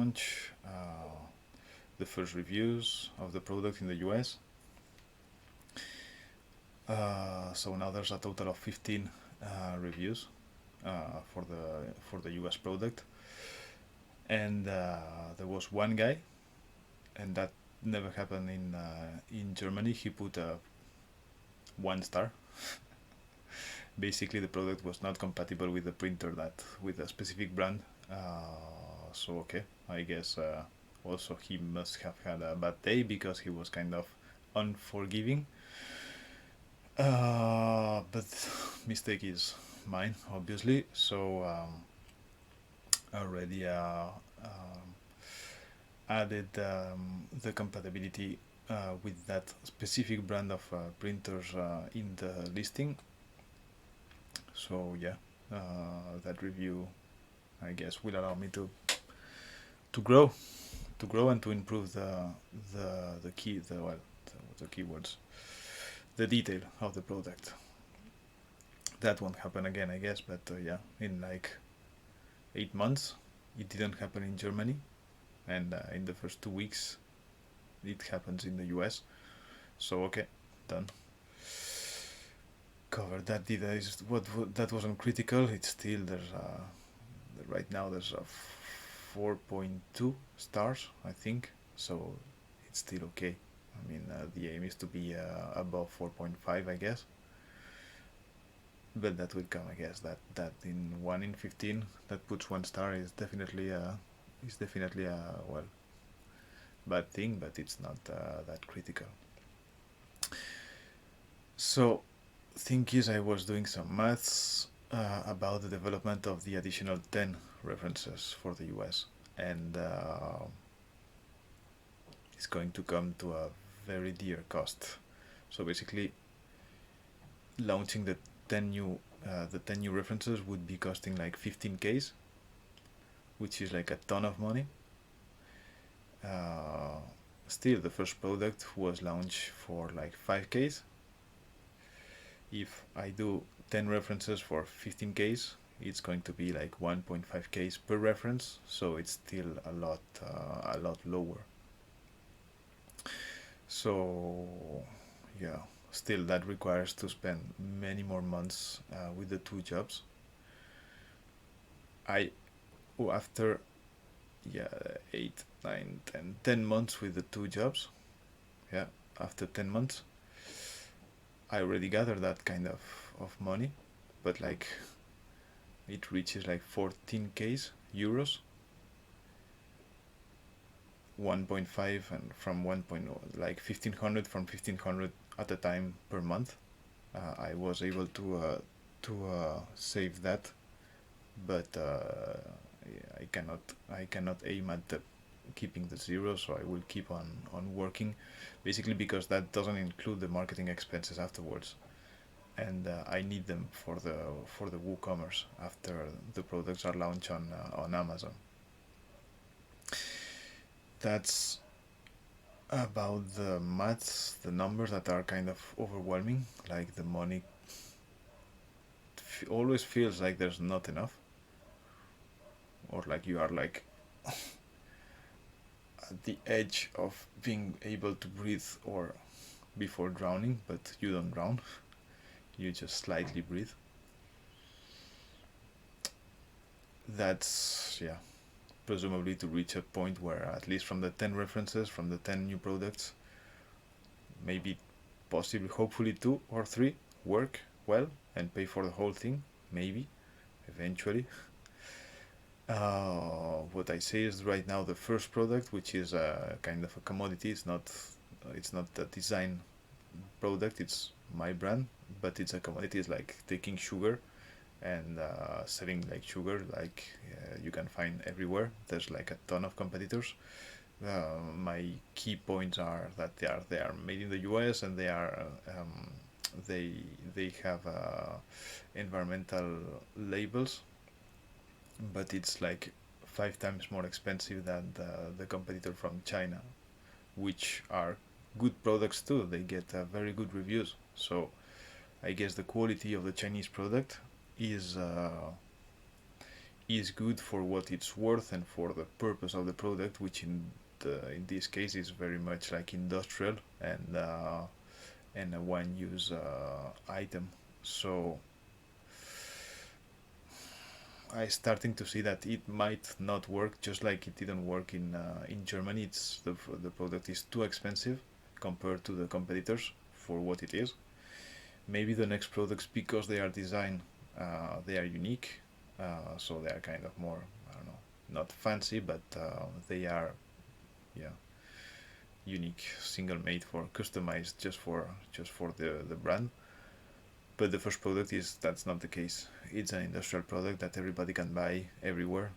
launch, the first reviews of the product in the US. So now there's a total of 15 reviews for the US product, and there was one guy, and that never happened in Germany. He put a 1 star. Basically, the product was not compatible with the printer with a specific brand. So okay, I guess also he must have had a bad day because he was kind of unforgiving. But mistake is mine, obviously. So already added the compatibility with that specific brand of printers in the listing. So yeah, that review, I guess, will allow me to grow, and to improve the keywords, the detail of the product. That won't happen again, I guess, but yeah, in like 8 months, it didn't happen in Germany, and in the first 2 weeks, it happens in the US. So okay, done. Covered that. That wasn't critical. It's still right now there's a 4.2 stars, I think. So it's still okay. I mean, the aim is to be above 4.5, I guess. But that will come, I guess. That in 1 in 15 that puts 1 star is definitely a well, bad thing, but it's not that critical. So, thing is, I was doing some maths about the development of the additional 10 references for the US, and it's going to come to a very dear cost. So basically, launching the 10 new references would be costing like 15K, which is like a ton of money. Still, the first product was launched for like 5K. If I do 10 references for 15K, it's going to be like 1.5K per reference, so it's still a lot lower. So yeah, still that requires to spend many more months with the 2 jobs. After 8, 9, 10 months with the 2 jobs, yeah, after 10 months, I already gathered that kind of money, but like it reaches like 14K euros, 1.5, and from 1.0, like 1500, from 1500 at a time per month. I was able to save that, but I cannot aim at keeping the zero, so I will keep on working, basically because that doesn't include the marketing expenses afterwards, and I need them for the WooCommerce after the products are launched on Amazon. That's about the maths, the numbers that are kind of overwhelming. Like the money always feels like there's not enough, or like you are like at the edge of being able to breathe or before drowning, but you don't drown, you just slightly breathe. That's, yeah, presumably to reach a point where at least from the 10 references, from the 10 new products, maybe possibly hopefully 2 or 3 work well and pay for the whole thing, maybe eventually. What I say is right now the first product, which is a kind of a commodity, it's not a design product, it's my brand, but it's a commodity. It's like taking sugar and selling like sugar, like you can find everywhere. There's like a ton of competitors. My key points are that they are made in the US, and they have environmental labels, but it's like 5 times more expensive than the competitor from China, which are good products too. They get very good reviews. So I guess the quality of the Chinese product is is good for what it's worth and for the purpose of the product, which in this case is very much like industrial and a one use item. So I starting to see that it might not work, just like it didn't work in Germany. It's the product is too expensive compared to the competitors for what it is. Maybe the next products, because they are designed, they are unique, so they are kind of more, I don't know, not fancy, but they are, yeah, unique, single made for customized just for the brand. But the first product is that's not the case. It's an industrial product that everybody can buy everywhere,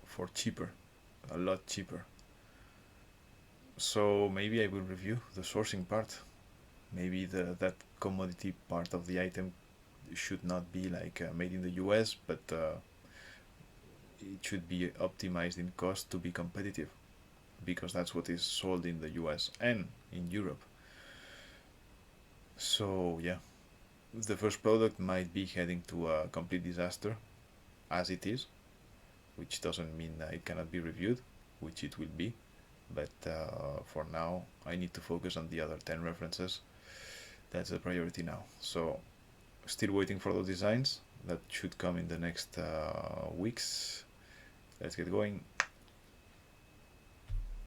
for cheaper, a lot cheaper. So maybe I will review the sourcing part. Maybe the that commodity part of the item should not be like made in the US, but it should be optimized in cost to be competitive, because that's what is sold in the US and in Europe. So yeah, the first product might be heading to a complete disaster, as it is, which doesn't mean that it cannot be reviewed, which it will be. But for now, I need to focus on the other 10 references. That's the priority now. So still waiting for those designs that should come in the next weeks. Let's get going.